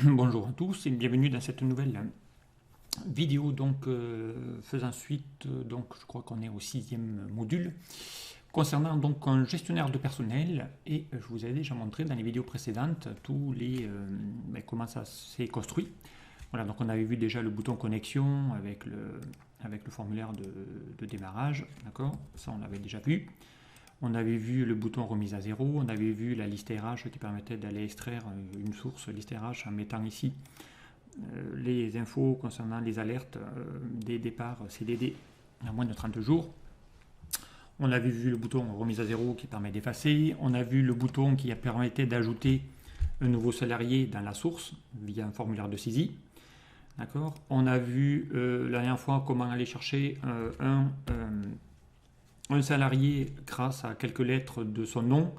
Bonjour à tous et bienvenue dans cette nouvelle vidéo faisant suite je crois qu'on est au 6e module concernant donc un gestionnaire de personnel et je vous ai déjà montré dans les vidéos précédentes comment ça s'est construit. Voilà, donc on avait vu déjà le bouton connexion avec le formulaire de démarrage, d'accord, ça on l'avait déjà vu. On avait vu le bouton remise à zéro, on avait vu la liste RH qui permettait d'aller extraire une source liste RH en mettant ici les infos concernant les alertes des départs CDD à moins de 30 jours. On avait vu le bouton remise à zéro qui permet d'effacer. On a vu le bouton qui permettait d'ajouter un nouveau salarié dans la source via un formulaire de saisie. D'accord. On a vu la dernière fois comment aller chercher un salarié grâce à quelques lettres de son nom,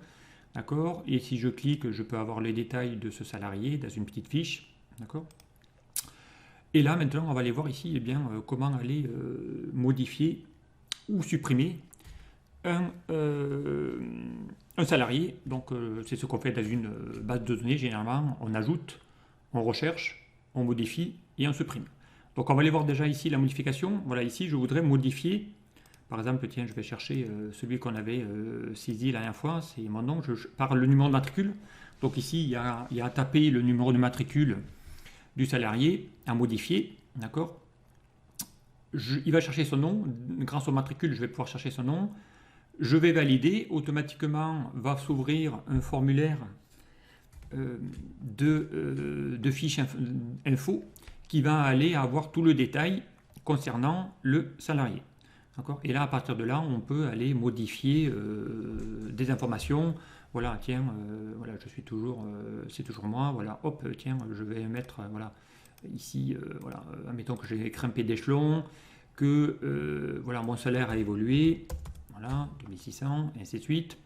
d'accord. Et si je clique, je peux avoir les détails de ce salarié dans une petite fiche, d'accord. Et là, maintenant, on va aller voir ici comment aller modifier ou supprimer un salarié. Donc, c'est ce qu'on fait dans une base de données. Généralement, on ajoute, on recherche, on modifie et on supprime. Donc, on va aller voir déjà ici la modification. Voilà, ici, je voudrais modifier. Par exemple, tiens, je vais chercher celui qu'on avait saisi la dernière fois, c'est mon nom, par le numéro de matricule. Donc ici, il y a à taper le numéro de matricule du salarié, à modifier, d'accord. Il va chercher son nom, grâce au matricule, je vais pouvoir chercher son nom. Je vais valider, automatiquement va s'ouvrir un formulaire de fiche info qui va aller avoir tout le détail concernant le salarié. Et là, à partir de là, on peut aller modifier des informations. Voilà, tiens, voilà, je suis toujours, c'est toujours moi. Voilà, hop, tiens, je vais mettre, voilà, ici, voilà, admettons que j'ai grimpé d'échelon, que voilà, mon salaire a évolué, voilà, 2600, et ainsi de suite,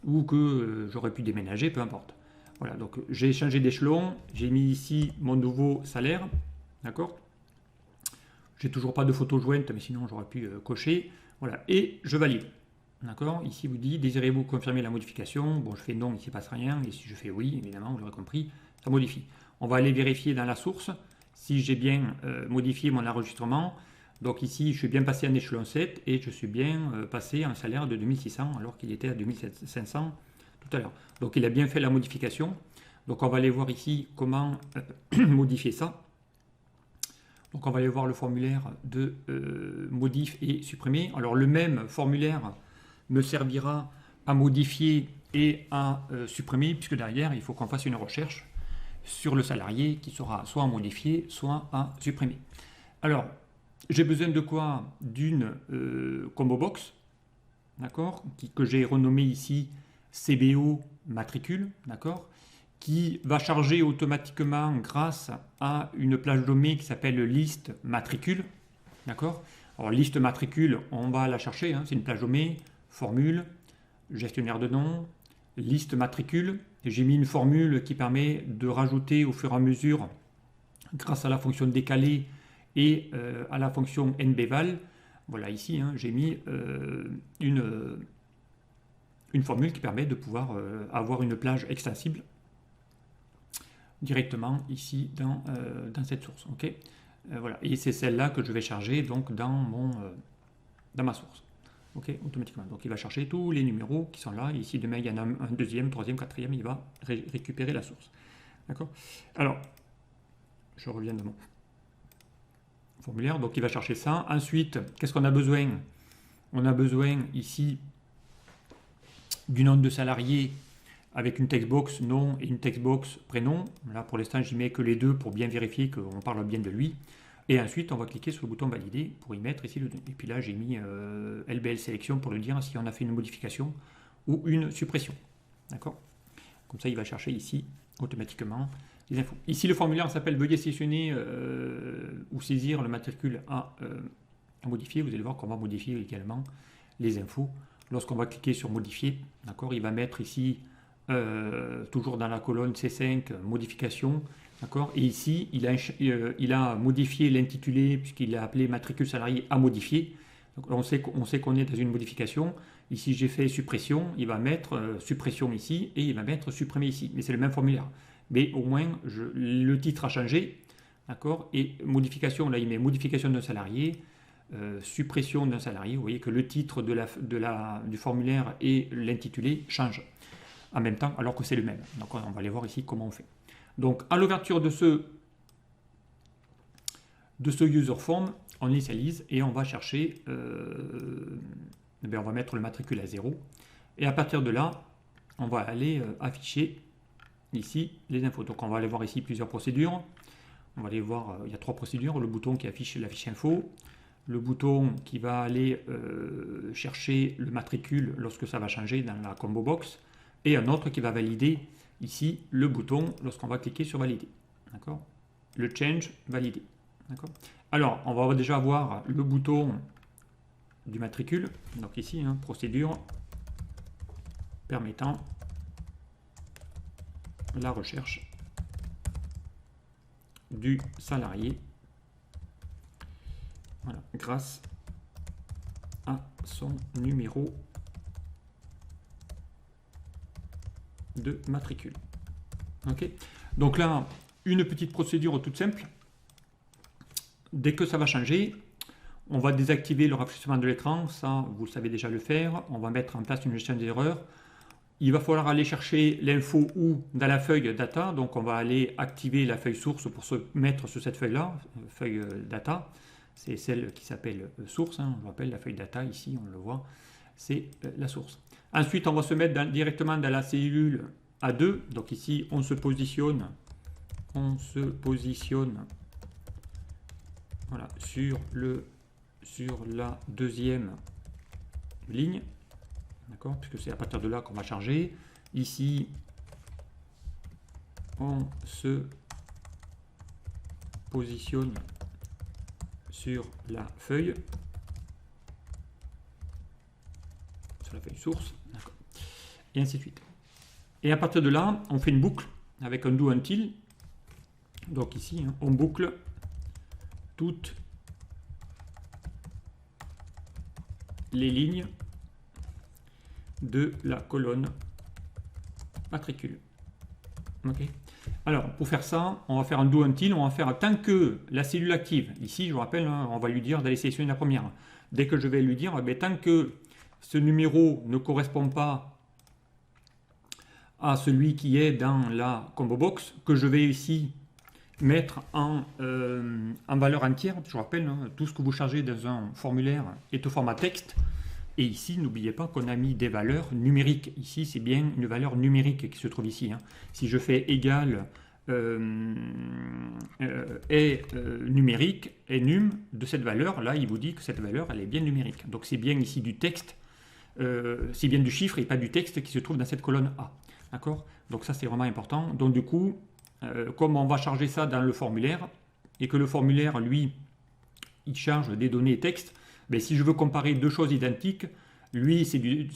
ou que j'aurais pu déménager, peu importe. Voilà, donc j'ai changé d'échelon, j'ai mis ici mon nouveau salaire, d'accord. J'ai toujours pas de photo jointe, mais sinon j'aurais pu cocher. Voilà, et je valide. D'accord. Ici, vous dit, désirez-vous confirmer la modification? Bon, je fais non, ici, il ne passe rien. Et si je fais oui, évidemment, vous l'aurez compris, ça modifie. On va aller vérifier dans la source si j'ai bien modifié mon enregistrement. Donc ici, je suis bien passé en échelon 7 et je suis bien passé en salaire de 2600 alors qu'il était à 2500 tout à l'heure. Donc il a bien fait la modification. Donc on va aller voir ici comment modifier ça. Donc on va aller voir le formulaire de modif et supprimer. Alors le même formulaire me servira à modifier et à supprimer, puisque derrière il faut qu'on fasse une recherche sur le salarié qui sera soit à modifier, soit à supprimer. Alors j'ai besoin de quoi? D'une combo box, d'accord, que j'ai renommé ici CBO matricule, d'accord, qui va charger automatiquement grâce à une plage de données qui s'appelle liste matricule. D'accord. Alors liste matricule, on va la chercher, hein, c'est une plage de données, formule, gestionnaire de nom, liste matricule. J'ai mis une formule qui permet de rajouter au fur et à mesure, grâce à la fonction décalée et à la fonction nbval. Voilà, ici, hein, j'ai mis une formule qui permet de pouvoir avoir une plage extensible directement ici dans cette source. Okay. Voilà. Et c'est celle-là que je vais charger donc dans ma source. Okay, automatiquement. Donc il va chercher tous les numéros qui sont là. Et ici demain il y en a un deuxième, troisième, quatrième, il va récupérer la source. D'accord. Alors, je reviens dans mon formulaire. Donc il va chercher ça. Ensuite, qu'est-ce qu'on a besoin? On a besoin ici du nom de salarié avec une textbox nom et une textbox prénom. Là, pour l'instant, j'y mets que les deux pour bien vérifier qu'on parle bien de lui. Et ensuite, on va cliquer sur le bouton valider pour y mettre ici le nom. Et puis là, j'ai mis LBL sélection pour le dire si on a fait une modification ou une suppression. D'accord. Comme ça, il va chercher ici automatiquement les infos. Ici, le formulaire s'appelle veuillez sélectionner ou saisir le matricule à modifier. Vous allez voir qu'on va modifier également les infos. Lorsqu'on va cliquer sur modifier, d'accord, il va mettre ici toujours dans la colonne C5 modification, d'accord, et ici il a modifié l'intitulé puisqu'il a appelé matricule salarié à modifier. Donc on sait qu'on est dans une modification. Ici j'ai fait suppression, il va mettre suppression ici et il va mettre supprimer ici, mais c'est le même formulaire. mais au moins le titre a changé, d'accord, et modification, là il met modification d'un salarié, suppression d'un salarié, vous voyez que le titre du formulaire et l'intitulé changent en même temps, alors que c'est le même. Donc on va aller voir ici comment on fait. Donc à l'ouverture de ce user form, on initialise et on va chercher, on va mettre le matricule à 0. Et à partir de là, on va aller afficher ici les infos. Donc on va aller voir ici plusieurs procédures. On va aller voir, il y a 3 procédures. Le bouton qui affiche la fiche info, le bouton qui va aller chercher le matricule lorsque ça va changer dans la combo box, et un autre qui va valider ici le bouton lorsqu'on va cliquer sur valider. D'accord? Le change validé. D'accord? Alors, on va déjà voir le bouton du matricule. Donc ici, hein, procédure permettant la recherche du salarié, voilà, grâce à son numéro de matricule. Ok. Donc là, une petite procédure toute simple. Dès que ça va changer, on va désactiver le rafraîchissement de l'écran. Ça, vous savez déjà le faire. On va mettre en place une gestion des erreurs. Il va falloir aller chercher l'info où dans la feuille data. Donc on va aller activer la feuille source pour se mettre sur cette feuille-là, feuille data. C'est celle qui s'appelle source. Hein. On l'appelle la feuille data ici, on le voit. C'est la source. Ensuite, on va se mettre directement dans la cellule A2. Donc ici, on se positionne voilà, sur la deuxième ligne. D'accord, puisque c'est à partir de là qu'on va charger. Ici, on se positionne sur la feuille source, et ainsi de suite. Et à partir de là, on fait une boucle avec un do until. Donc ici, hein, on boucle toutes les lignes de la colonne matricule. Ok. Alors, pour faire ça, on va faire un do until, on va faire tant que la cellule active, ici, je vous rappelle, hein, on va lui dire d'aller sélectionner la première. Dès que je vais lui dire, tant que ce numéro ne correspond pas à celui qui est dans la combo box, que je vais ici mettre en valeur entière. Je vous rappelle, hein, tout ce que vous chargez dans un formulaire est au format texte. Et ici, n'oubliez pas qu'on a mis des valeurs numériques. Ici, c'est bien une valeur numérique qui se trouve ici. Hein. Si je fais égal numérique, et num de cette valeur, là, il vous dit que cette valeur, elle est bien numérique. Donc, c'est bien ici du texte, c'est bien du chiffre et pas du texte qui se trouve dans cette colonne A. D'accord? Donc, ça, c'est vraiment important. Donc, du coup, comme on va charger ça dans le formulaire, et que le formulaire, lui, il charge des données texte, mais si je veux comparer deux choses identiques, lui, c'est du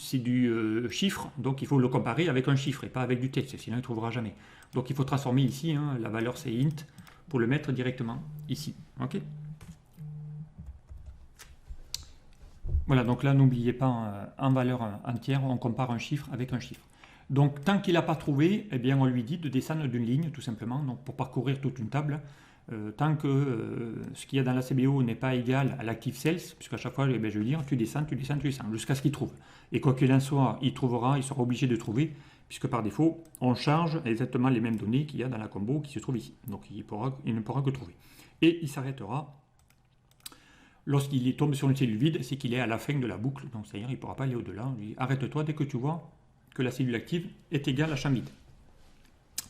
chiffre, donc il faut le comparer avec un chiffre et pas avec du texte, sinon il ne trouvera jamais. Donc il faut transformer ici, hein, la valeur c'est int, pour le mettre directement ici. Ok. Voilà, donc là, n'oubliez pas, en valeur entière, on compare un chiffre avec un chiffre. Donc tant qu'il n'a pas trouvé, eh bien, on lui dit de descendre d'une ligne, tout simplement, donc, pour parcourir toute une table. Tant que ce qu'il y a dans la CBO n'est pas égal à l'active sales, puisqu'à chaque fois, je vais lui dire, tu descends, jusqu'à ce qu'il trouve. Et quoi qu'il en soit, il sera obligé de trouver, puisque par défaut, on charge exactement les mêmes données qu'il y a dans la combo qui se trouve ici. Donc il ne pourra que trouver. Et il s'arrêtera lorsqu'il tombe sur une cellule vide, c'est qu'il est à la fin de la boucle, donc c'est-à-dire il ne pourra pas aller au-delà. On lui dit, arrête-toi dès que tu vois que la cellule active est égale à champ vide.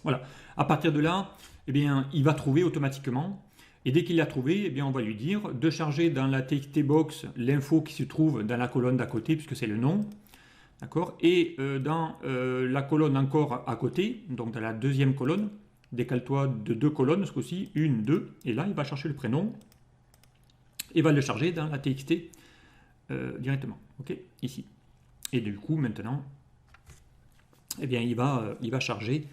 Voilà. À partir de là, eh bien, il va trouver automatiquement. Et dès qu'il l'a trouvé, eh bien, on va lui dire de charger dans la txt box l'info qui se trouve dans la colonne d'à côté, puisque c'est le nom. D'accord. Et dans la colonne encore à côté, donc dans la deuxième colonne, décale-toi de 2 colonnes, ce coup-ci, 1, 2. Et là, il va chercher le prénom et va le charger dans la txt directement. Ok, ici. Et du coup, maintenant, eh bien, il va charger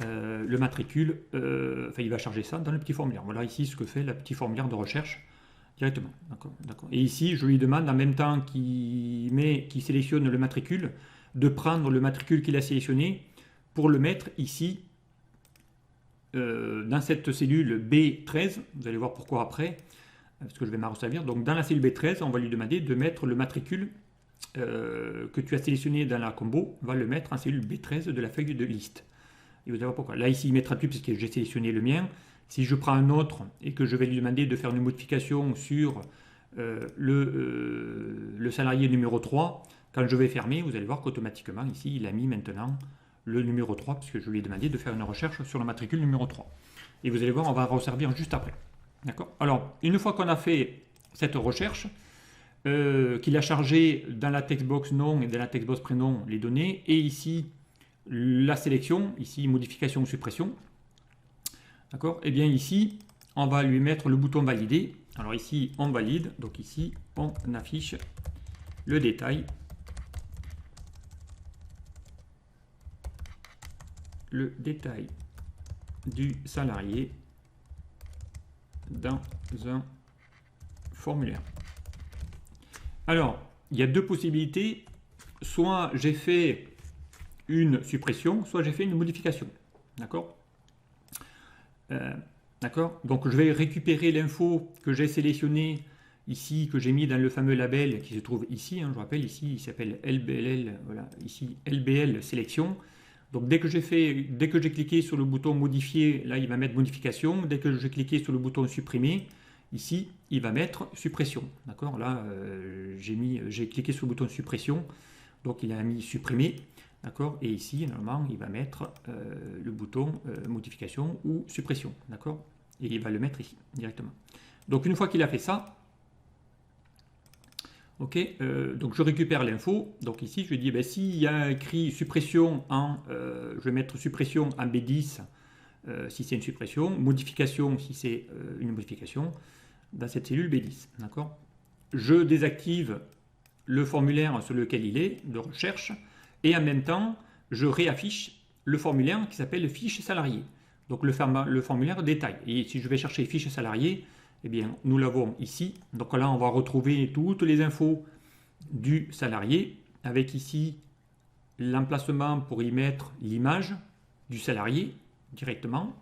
le matricule, il va charger ça dans le petit formulaire. Voilà ici ce que fait le petit formulaire de recherche directement. D'accord. Et ici, je lui demande en même temps qu'il sélectionne le matricule, de prendre le matricule qu'il a sélectionné pour le mettre ici dans cette cellule B13, vous allez voir pourquoi après, parce que je vais m'en resservir. Donc dans la cellule B13, on va lui demander de mettre le matricule que tu as sélectionné dans la combo, on va le mettre en cellule B13 de la feuille de liste. Et vous allez voir pourquoi. Là, ici, il mettra plus puisque j'ai sélectionné le mien. Si je prends un autre et que je vais lui demander de faire une modification sur le salarié numéro 3, quand je vais fermer, vous allez voir qu'automatiquement, ici, il a mis maintenant le numéro 3, puisque je lui ai demandé de faire une recherche sur le matricule numéro 3. Et vous allez voir, on va resservir juste après. D'accord ? Alors, une fois qu'on a fait cette recherche, qu'il a chargé dans la textbox nom et dans la textbox prénom les données, et ici, la sélection, ici, modification ou suppression. D'accord ? Et bien ici, on va lui mettre le bouton valider. Alors ici, on valide. Donc ici, on affiche le détail. Le détail du salarié dans un formulaire. Alors, il y a deux possibilités. Soit j'ai fait une suppression, soit j'ai fait une modification. D'accord ? D'accord ? Donc je vais récupérer l'info que j'ai sélectionnée ici, que j'ai mis dans le fameux label qui se trouve ici, je rappelle ici, il s'appelle LBL, voilà, ici LBL sélection. Donc dès que j'ai cliqué sur le bouton modifier, là il va mettre modification. Dès que j'ai cliqué sur le bouton supprimer, ici il va mettre suppression. D'accord ? Là j'ai cliqué sur le bouton suppression, donc il a mis supprimer. D'accord ? Et ici, normalement, il va mettre le bouton modification ou suppression. D'accord ? Et il va le mettre ici, directement. Donc, une fois qu'il a fait ça, ok, donc je récupère l'info. Donc ici, je lui dis, ben, s'il y a écrit suppression je vais mettre suppression en B10 si c'est une suppression, modification si c'est une modification, dans cette cellule B10. D'accord ? Je désactive le formulaire sur lequel il est, de recherche. Et en même temps, je réaffiche le formulaire qui s'appelle fiche salarié. Donc le formulaire détail. Et si je vais chercher fiche salarié, eh bien, nous l'avons ici. Donc là, on va retrouver toutes les infos du salarié, avec ici l'emplacement pour y mettre l'image du salarié directement.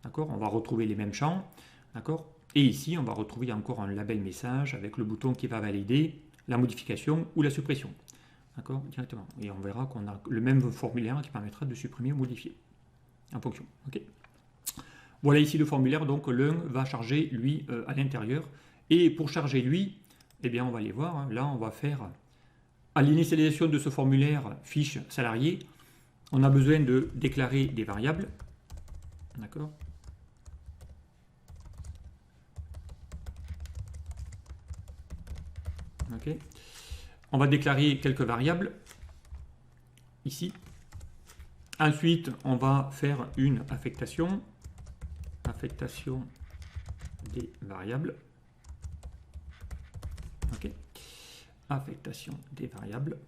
D'accord ? On va retrouver les mêmes champs. D'accord ? Et ici, on va retrouver encore un label message avec le bouton qui va valider la modification ou la suppression. D'accord, directement. Et on verra qu'on a le même formulaire qui permettra de supprimer ou modifier en fonction. Okay. Voilà ici le formulaire, donc l'un va charger lui à l'intérieur. Et pour charger lui, eh bien on va aller voir. Hein. Là, on va faire à l'initialisation de ce formulaire fiche salarié, on a besoin de déclarer des variables. D'accord. Ok. On va déclarer quelques variables ici. Ensuite, on va faire une affectation des variables. Ok. Affectation des variables.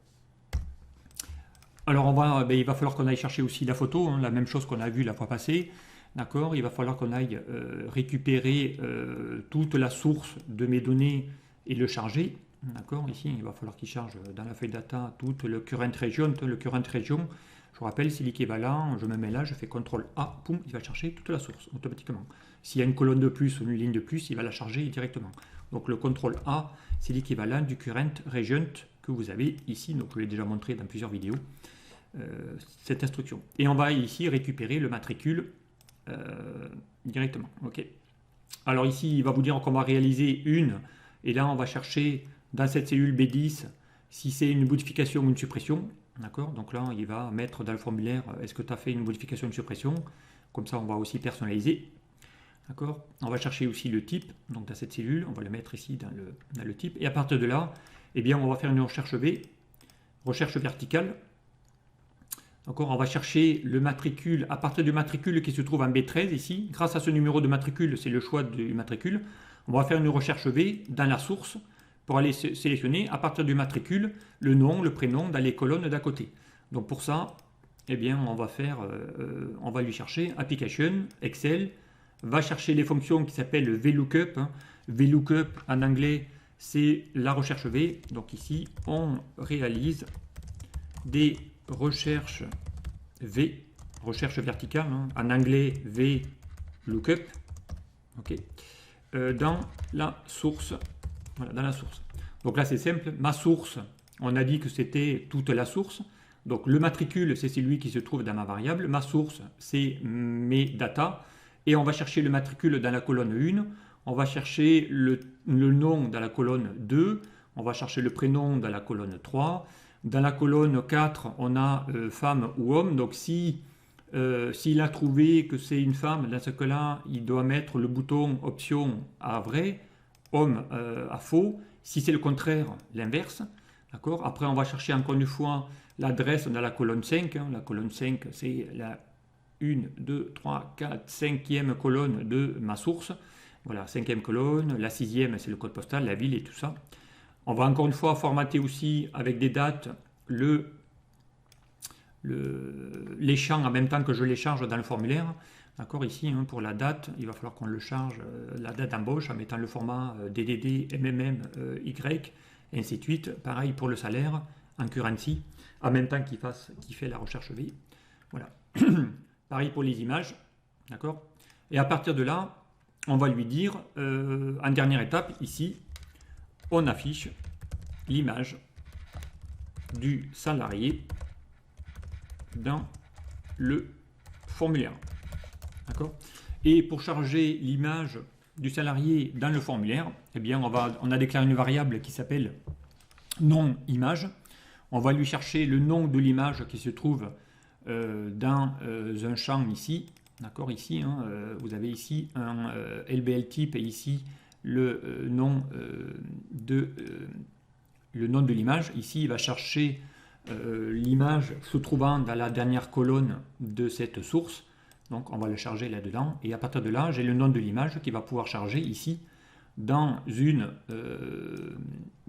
Alors, il va falloir qu'on aille chercher aussi la photo, hein, la même chose qu'on a vu la fois passée. D'accord. Il va falloir qu'on aille récupérer toute la source de mes données et le charger. D'accord, ici, il va falloir qu'il charge dans la feuille data toute le current region. Le current region, je vous rappelle, c'est l'équivalent. Je me mets là, je fais CTRL A, poum, il va chercher toute la source automatiquement. S'il y a une colonne de plus ou une ligne de plus, il va la charger directement. Donc le CTRL A, c'est l'équivalent du current region que vous avez ici. Donc je l'ai déjà montré dans plusieurs vidéos, cette instruction. Et on va ici récupérer le matricule directement. Ok. Alors ici, il va vous dire qu'on va réaliser une, et là on va chercher dans cette cellule B10 si c'est une modification ou une suppression. D'accord. Donc là, il va mettre dans le formulaire est-ce que tu as fait une modification ou une suppression. Comme ça, on va aussi personnaliser. D'accord. On va chercher aussi le type. Donc dans cette cellule, on va le mettre ici dans le type. Et à partir de là, eh bien, on va faire une recherche V, recherche verticale. D'accord. On va chercher le matricule à partir du matricule qui se trouve en B13 ici. Grâce à ce numéro de matricule, c'est le choix du matricule. On va faire une recherche V dans la source pour aller sélectionner à partir du matricule le nom, le prénom dans les colonnes d'à côté. Donc pour ça, eh bien, on va lui chercher Application, Excel, va chercher les fonctions qui s'appellent VLOOKUP. Hein. VLOOKUP en anglais, c'est la recherche V. Donc ici, on réalise des recherches V, recherche verticale. Hein. En anglais, V lookup, ok, dans la source. Voilà, dans la source. Donc là, c'est simple. Ma source, on a dit que c'était toute la source. Donc le matricule, c'est celui qui se trouve dans ma variable. Ma source, c'est mes data. Et on va chercher le matricule dans la colonne 1. On va chercher le nom dans la colonne 2. On va chercher le prénom dans la colonne 3. Dans la colonne 4, on a femme ou homme. Donc s'il a trouvé que c'est une femme, dans ce cas-là, il doit mettre le bouton option à vrai, homme à faux. Si c'est le contraire, l'inverse. D'accord. Après, on va chercher encore une fois l'adresse dans la colonne 5. La colonne 5, c'est la 1, 2, 3, 4, 5e colonne de ma source. Voilà, 5e colonne. La 6e, c'est le code postal, la ville et tout ça. On va encore une fois formater aussi avec des dates les champs en même temps que je les charge dans le formulaire. D'accord, ici, pour la date, il va falloir qu'on le charge, la date d'embauche, en mettant le format DDD, MMM, Y, et ainsi de suite. Pareil pour le salaire, en currency, en même temps qu'il fait la recherche V. Voilà. Pareil pour les images. D'accord. Et à partir de là, on va lui dire, en dernière étape, ici, on affiche l'image du salarié dans le formulaire. D'accord. Et pour charger l'image du salarié dans le formulaire, eh bien on a déclaré une variable qui s'appelle nom image. On va lui chercher le nom de l'image qui se trouve dans un champ ici. D'accord, ici, vous avez ici un LBL type et ici le nom de l'image. Ici, il va chercher l'image se trouvant dans la dernière colonne de cette source. Donc, on va le charger là-dedans. Et à partir de là, j'ai le nom de l'image qui va pouvoir charger ici dans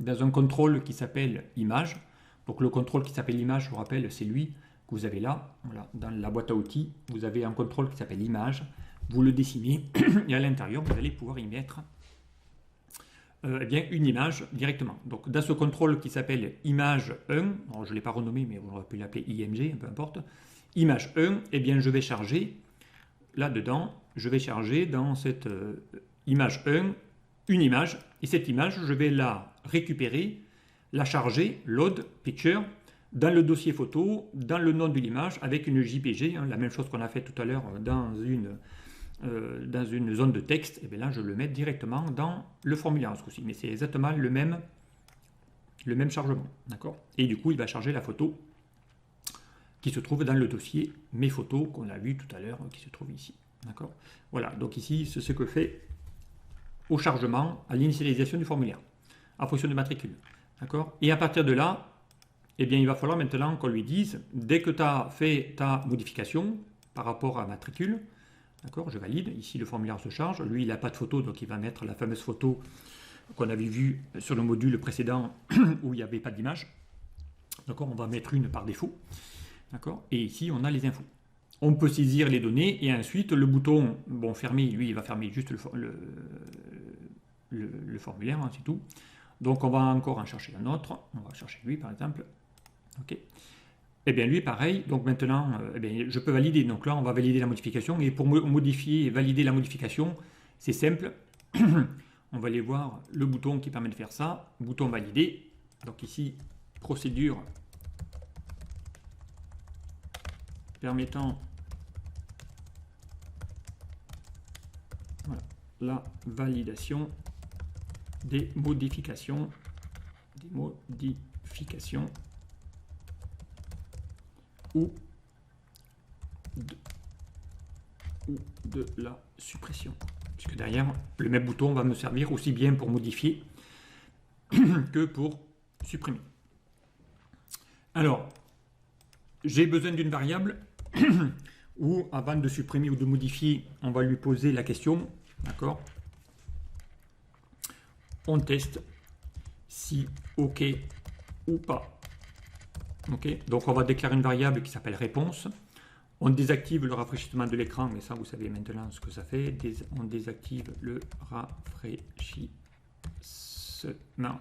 un contrôle qui s'appelle image. Donc, le contrôle qui s'appelle image, je vous rappelle, c'est lui que vous avez là. Voilà, dans la boîte à outils, vous avez un contrôle qui s'appelle image. Vous le décimez et à l'intérieur, vous allez pouvoir y mettre eh bien, une image directement. Donc, dans ce contrôle qui s'appelle image 1, alors je ne l'ai pas renommé, mais on aurait pu l'appeler IMG, peu importe, image 1, eh bien, je vais charger là-dedans, je vais charger dans cette image 1 une image, et cette image, je vais la récupérer, la charger, load, picture, dans le dossier photo, dans le nom de l'image, avec une JPG, la même chose qu'on a fait tout à l'heure dans une zone de texte, et bien là je le mets directement dans le formulaire ce coup-ci. Mais c'est exactement le même chargement. D'accord. Et du coup, il va charger la photo qui se trouve dans le dossier mes photos qu'on a vu tout à l'heure, qui se trouve ici. D'accord. Voilà, donc ici, c'est ce que fait au chargement, à l'initialisation du formulaire, en fonction de matricule. D'accord. Et à partir de là, eh bien, il va falloir maintenant qu'on lui dise, dès que tu as fait ta modification par rapport à matricule, d'accord, je valide, ici le formulaire se charge, lui il n'a pas de photo, donc il va mettre la fameuse photo qu'on avait vue sur le module précédent où il n'y avait pas d'image. D'accord, on va mettre une par défaut. D'accord, et ici on a les infos. On peut saisir les données et ensuite le bouton, bon, fermer, lui il va fermer juste le formulaire, c'est tout. Donc on va encore en chercher un autre, on va chercher lui par exemple. Ok. Eh bien lui pareil, donc maintenant eh bien, je peux valider, donc là on va valider la modification et pour modifier et valider la modification, c'est simple, on va aller voir le bouton qui permet de faire ça, bouton valider, donc ici procédure permettant voilà, la validation des modifications ou de la suppression. Puisque derrière, le même bouton va me servir aussi bien pour modifier que pour supprimer. Alors, j'ai besoin d'une variable où, avant de supprimer ou de modifier, on va lui poser la question, d'accord? On teste si OK ou pas. Okay. Donc on va déclarer une variable qui s'appelle réponse. On désactive le rafraîchissement de l'écran, mais ça vous savez maintenant ce que ça fait. On désactive le rafraîchissement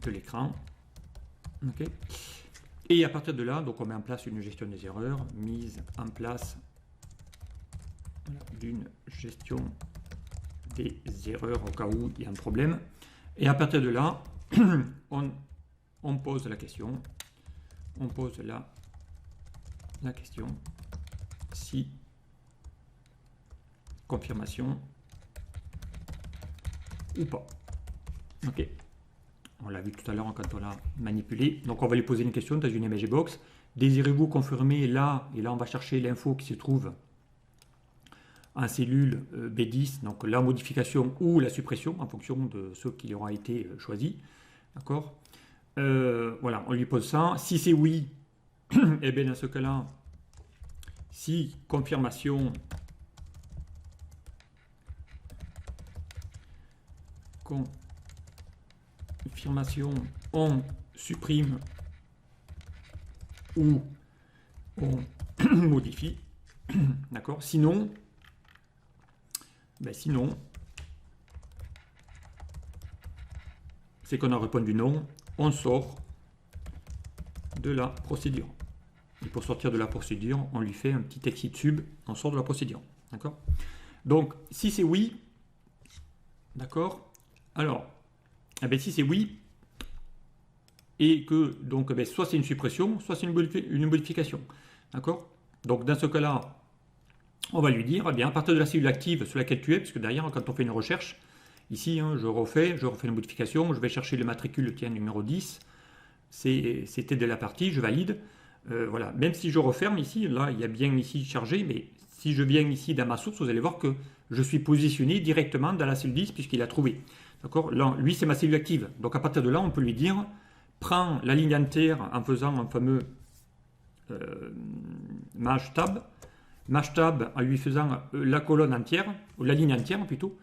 de l'écran. Okay. Et à partir de là, donc on met en place une gestion des erreurs, mise en place d'une gestion des erreurs au cas où il y a un problème. Et à partir de là, on pose la question. On pose la question si confirmation ou pas. Ok. On l'a vu tout à l'heure quand on l'a manipulé. Donc on va lui poser une question dans une image box. Désirez-vous confirmer là? Et là on va chercher l'info qui se trouve en cellule B10, donc la modification ou la suppression en fonction de ce qui aura été choisi. D'accord? Voilà, on lui pose ça. Si c'est oui, et bien dans ce cas-là, si confirmation on supprime ou on modifie, d'accord? Sinon, c'est qu'on a répondu non, on sort de la procédure. Et pour sortir de la procédure, on lui fait un petit exit sub, on sort de la procédure, d'accord? Donc, si c'est oui, d'accord? Alors, si c'est oui, et que, donc, soit c'est une suppression, soit c'est une modification, d'accord? Donc, dans ce cas-là, on va lui dire, à partir de la cellule active sur laquelle tu es, puisque derrière, quand on fait une recherche, ici, je refais une modification, je vais chercher le matricule, numéro 10, c'était de la partie, je valide, voilà. Même si je referme ici, là, il y a bien ici chargé, mais si je viens ici dans ma source, vous allez voir que je suis positionné directement dans la cellule 10, puisqu'il a trouvé. D'accord? Là, lui, c'est ma cellule active. Donc, à partir de là, on peut lui dire, prends la ligne entière en faisant un fameux maj tab en lui faisant la colonne entière, ou la ligne entière plutôt,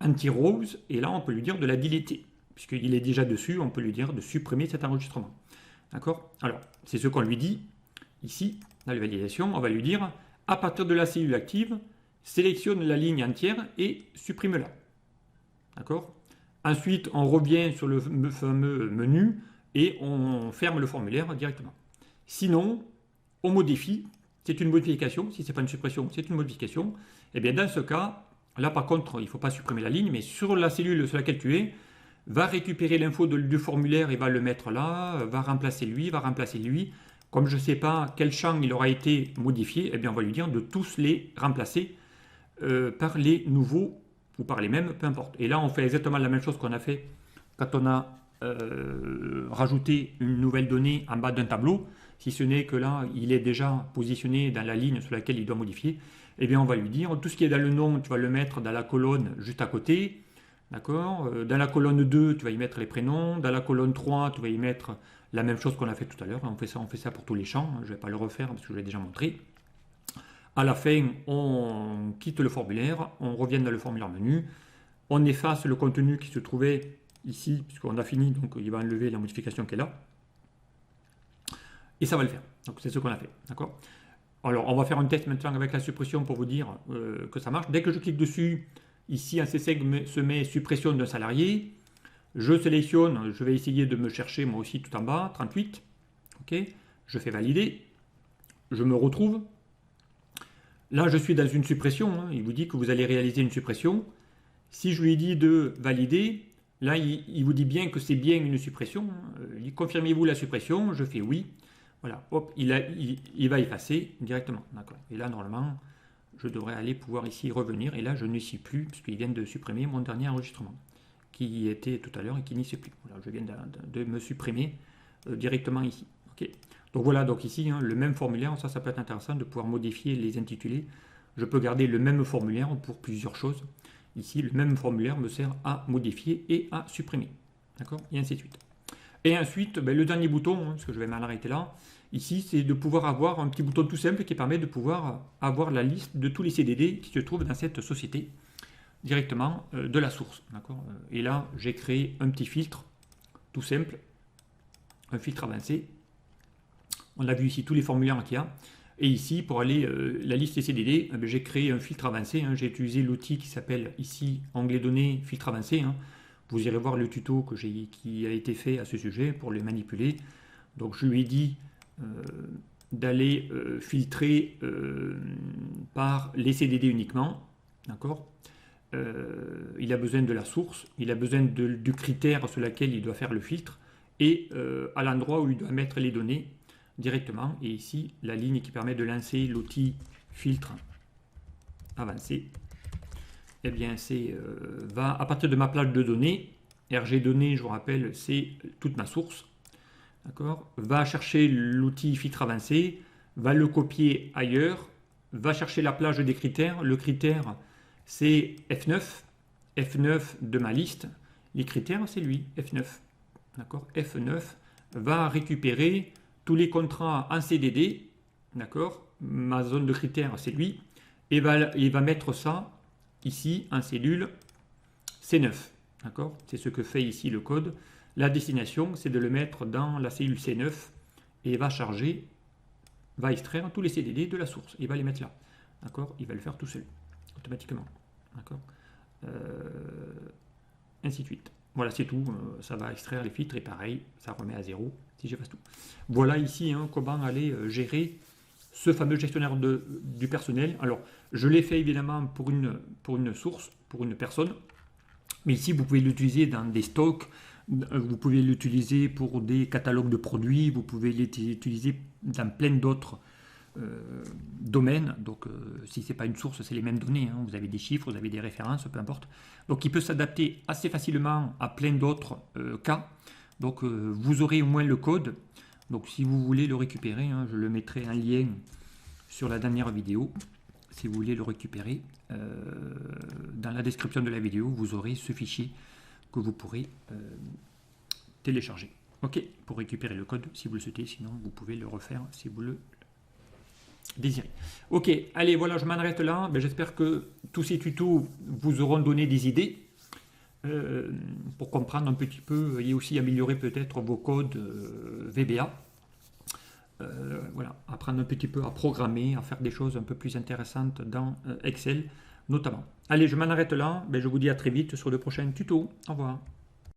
anti-rows, et là, on peut lui dire de la deleter. Puisqu'il est déjà dessus, on peut lui dire de supprimer cet enregistrement. D'accord? Alors, c'est ce qu'on lui dit ici, dans la validation. On va lui dire, à partir de la cellule active, sélectionne la ligne entière et supprime-la. D'accord? Ensuite, on revient sur le fameux menu et on ferme le formulaire directement. Sinon, on modifie. C'est une modification. Si ce n'est pas une suppression, c'est une modification. Et bien, dans ce cas, là, par contre, il ne faut pas supprimer la ligne, mais sur la cellule sur laquelle tu es, va récupérer l'info du formulaire et va le mettre là, va remplacer lui. Comme je ne sais pas quel champ il aura été modifié, eh bien on va lui dire de tous les remplacer par les nouveaux ou par les mêmes, peu importe. Et là, on fait exactement la même chose qu'on a fait quand on a rajouté une nouvelle donnée en bas d'un tableau, si ce n'est que là, il est déjà positionné dans la ligne sur laquelle il doit modifier. Eh bien, on va lui dire, tout ce qui est dans le nom, tu vas le mettre dans la colonne juste à côté. D'accord? Dans la colonne 2, tu vas y mettre les prénoms. Dans la colonne 3, tu vas y mettre la même chose qu'on a fait tout à l'heure. On fait ça pour tous les champs. Je ne vais pas le refaire parce que je l'ai déjà montré. À la fin, on quitte le formulaire, on revient dans le formulaire menu, on efface le contenu qui se trouvait ici, puisqu'on a fini, donc il va enlever la modification qui est là. Et ça va le faire. Donc c'est ce qu'on a fait. D'accord? Alors, on va faire un test maintenant avec la suppression pour vous dire que ça marche. Dès que je clique dessus, ici, en CSEG se met suppression d'un salarié. Je sélectionne, je vais essayer de me chercher moi aussi tout en bas, 38. Ok, je fais valider. Je me retrouve. Là, je suis dans une suppression. Il vous dit que vous allez réaliser une suppression. Si je lui dis de valider, là, il vous dit bien que c'est bien une suppression. Confirmez-vous la suppression? Je fais oui. Voilà, hop, il va effacer directement. D'accord. Et là, normalement, je devrais aller pouvoir ici revenir. Et là, je ne suis plus, puisqu'il vient de supprimer mon dernier enregistrement, qui était tout à l'heure et qui n'y est plus. Voilà, je viens de me supprimer directement ici. Okay. Donc voilà, donc ici, le même formulaire, ça peut être intéressant de pouvoir modifier les intitulés. Je peux garder le même formulaire pour plusieurs choses. Ici, le même formulaire me sert à modifier et à supprimer. D'accord? Et ainsi de suite. Et ensuite, le dernier bouton, parce que je vais m'en arrêter là, ici, c'est de pouvoir avoir un petit bouton tout simple qui permet de pouvoir avoir la liste de tous les CDD qui se trouvent dans cette société directement de la source. Et là, j'ai créé un petit filtre tout simple, un filtre avancé. On a vu ici tous les formulaires qu'il y a. Et ici, pour aller la liste des CDD, j'ai créé un filtre avancé. J'ai utilisé l'outil qui s'appelle ici, onglet données, filtre avancé. Vous irez voir le tuto qui a été fait à ce sujet pour les manipuler. Donc je lui ai dit d'aller filtrer par les CDD uniquement. D'accord. Il a besoin de la source, il a besoin du critère sur lequel il doit faire le filtre, et à l'endroit où il doit mettre les données directement. Et ici, la ligne qui permet de lancer l'outil filtre avancé, eh bien, va à partir de ma plage de données. RG données, je vous rappelle, c'est toute ma source. D'accord. Va chercher l'outil filtre avancé, va le copier ailleurs, va chercher la plage des critères. Le critère, c'est F9. F9 de ma liste. Les critères, c'est lui, F9. D'accord. F9 va récupérer tous les contrats en CDD. D'accord. Ma zone de critères, c'est lui. Et il va mettre ça ici en cellule C9. D'accord. C'est ce que fait ici le code. La destination, c'est de le mettre dans la cellule C9 et va charger, va extraire tous les CDD de la source. Il va les mettre là. D'accord. Il va le faire tout seul, automatiquement. D'accord. Ainsi de suite. Voilà, c'est tout. Ça va extraire les filtres et pareil, ça remet à 0 si j'efface tout. Voilà ici comment aller gérer ce fameux gestionnaire du personnel. Alors, je l'ai fait évidemment pour une source, pour une personne. Mais ici, vous pouvez l'utiliser dans des stocks, vous pouvez l'utiliser pour des catalogues de produits, vous pouvez l'utiliser dans plein d'autres domaines. Donc, si ce n'est pas une source, c'est les mêmes données. Vous avez des chiffres, vous avez des références, peu importe. Donc, il peut s'adapter assez facilement à plein d'autres cas. Donc, vous aurez au moins le code. Donc, si vous voulez le récupérer, je le mettrai en lien sur la dernière vidéo. Si vous voulez le récupérer, dans la description de la vidéo, vous aurez ce fichier que vous pourrez télécharger. Ok, pour récupérer le code si vous le souhaitez, sinon vous pouvez le refaire si vous le désirez. Ok, allez, voilà, je m'en arrête là. J'espère que tous ces tutos vous auront donné des idées pour comprendre un petit peu et aussi améliorer peut-être vos codes VBA. Voilà, apprendre un petit peu à programmer, à faire des choses un peu plus intéressantes dans Excel notamment. Allez, je m'en arrête là. Je vous dis à très vite sur le prochain tuto. Au revoir.